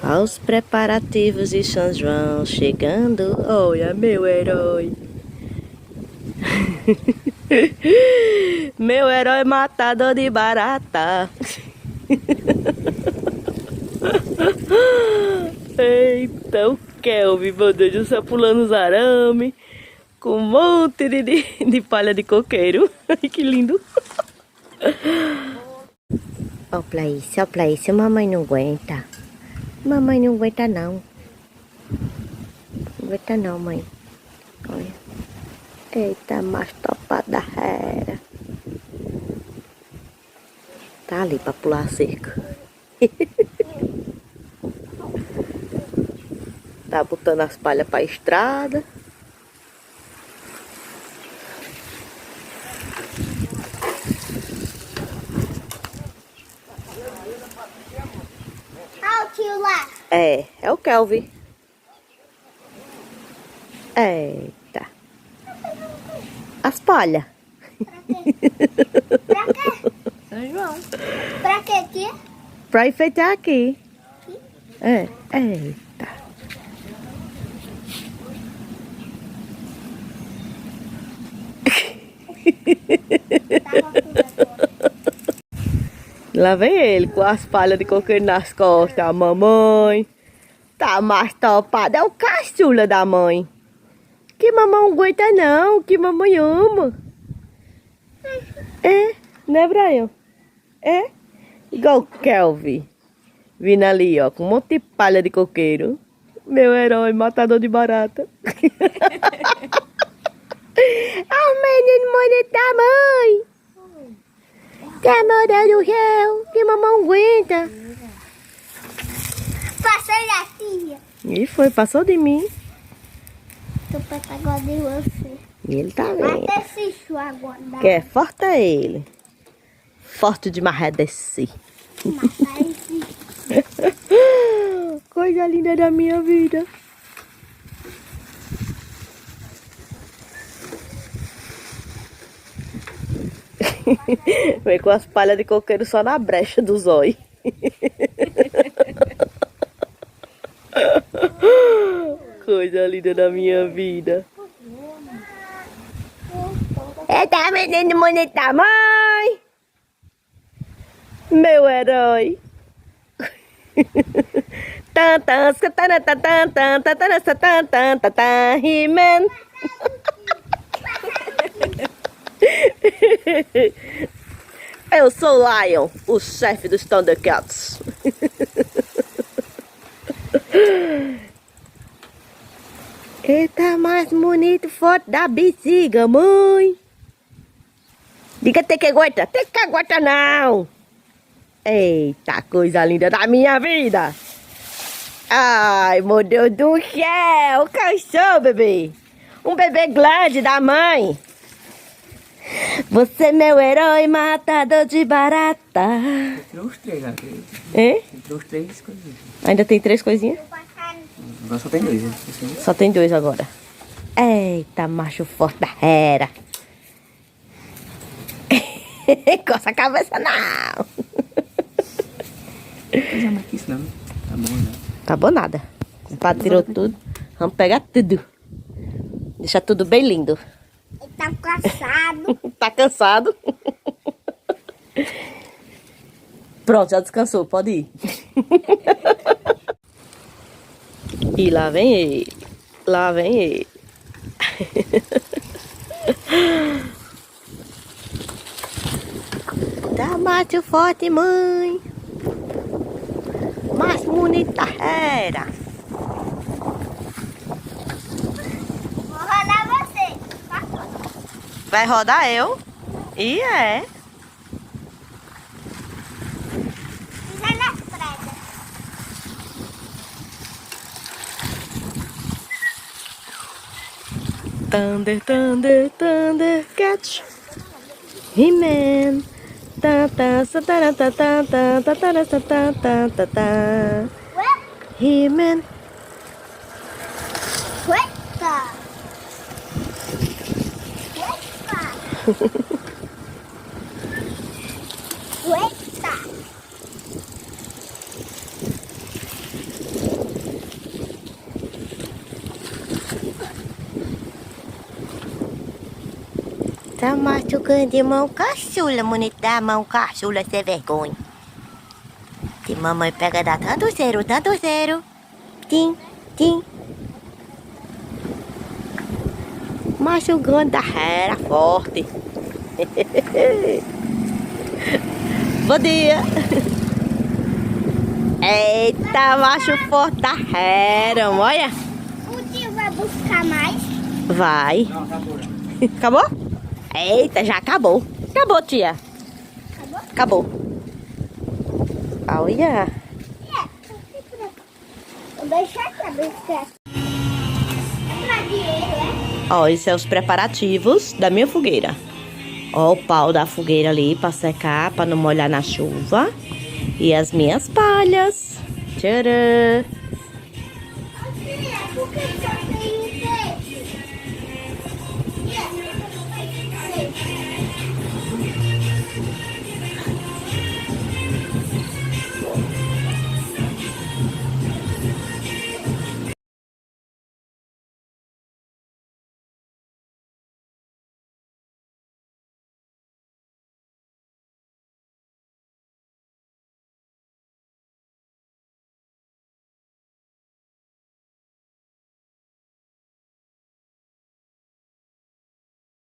Aos preparativos de São João chegando. Olha, meu herói. Meu herói matador de barata. Eita, o Kelvin, meu Deus do céu, pulando os arames. Com um monte de palha de coqueiro. Ai, que lindo. Ó pra isso, mamãe não aguenta. Mamãe não aguenta não. Não aguenta não, mãe. Olha. Eita, mais topada era. Tá ali pra pular a cerca. Tá botando as palhas pra estrada. Olha o tio lá. É o Kelvin. Eita. As palhas. Pra quê? São João. Pra quê aqui? Pra enfeitar aqui. Eita. Lá vem ele com as palhas de coqueiro nas costas. A mamãe tá mais topada. É o caçula da mãe. Que mamãe não aguenta não. Que mamãe ama. É, né, Brian? É? Igual o Kelvin. Vindo ali, ó, com um monte de palha de coqueiro. Meu herói, matador de barata. Ah, o menino moreno da mãe. Que moreno do céu. Que mamãe aguenta. Passei da tia. E foi, passou de mim. Tô pra agora de você. E ele tá vendo. Mata esse chu agora. Que é forte é ele. Forte demais é descer. Mata esse. Coisa linda da minha vida. Vem com as palhas de coqueiro só na brecha do zóio. Coisa linda da minha vida. Eita, menino bonito da mãe. Meu herói. He-Man. Eu sou o Lion, o chefe dos Thundercats. Eita, mais bonito, forte da bexiga, mãe. Diga tem que aguenta. Tem que aguenta não. Eita, coisa linda da minha vida. Ai, meu Deus do céu. Cansou, bebê. Um bebê grande da mãe. Você é meu herói, matador de barata. Entrou os três lá. É? Entrou os três coisinhas. Ainda tem 3 coisinhas? Agora só tem dois, né? Só tem 2 agora. Eita, macho forte da era. Coça a cabeça não. Coisa mais que isso não. Tá bom, né? Acabou nada. O padre tirou tudo. Vamos pegar tudo. Deixar tudo bem lindo. Ele tá cansado. Tá cansado? Pronto, já descansou. Pode ir. E lá vem ele. Lá vem ele. Tá macho forte, mãe. Mais bonita era. Vou rodar você. Vai rodar eu? E é. Pisa nas pregas. Thunder, thunder, thunder, catch. He-Man. Ta ta sa ta ta ta ta ta ta ta ta ta ta ta. He-Man. Eita. Eita. Eita. Tá machucando de mão caçula, bonito da mão caçula, sem vergonha. Que mamãe pega dá tanto zero, tanto zero. Tim, tim. Machucando da era forte. Bom dia. Eita, macho forte da era, olha. O tio vai buscar mais? Vai. Não, tá boa. Acabou? Eita, já acabou. Acabou, tia. Acabou? Acabou. Olha. Vou deixar aqui a buscar. É pra dinheiro, é? Ó, esses são os preparativos da minha fogueira. Ó, o pau da fogueira ali pra secar, pra não molhar na chuva. E as minhas palhas. Tcharam. Filha, por que só tem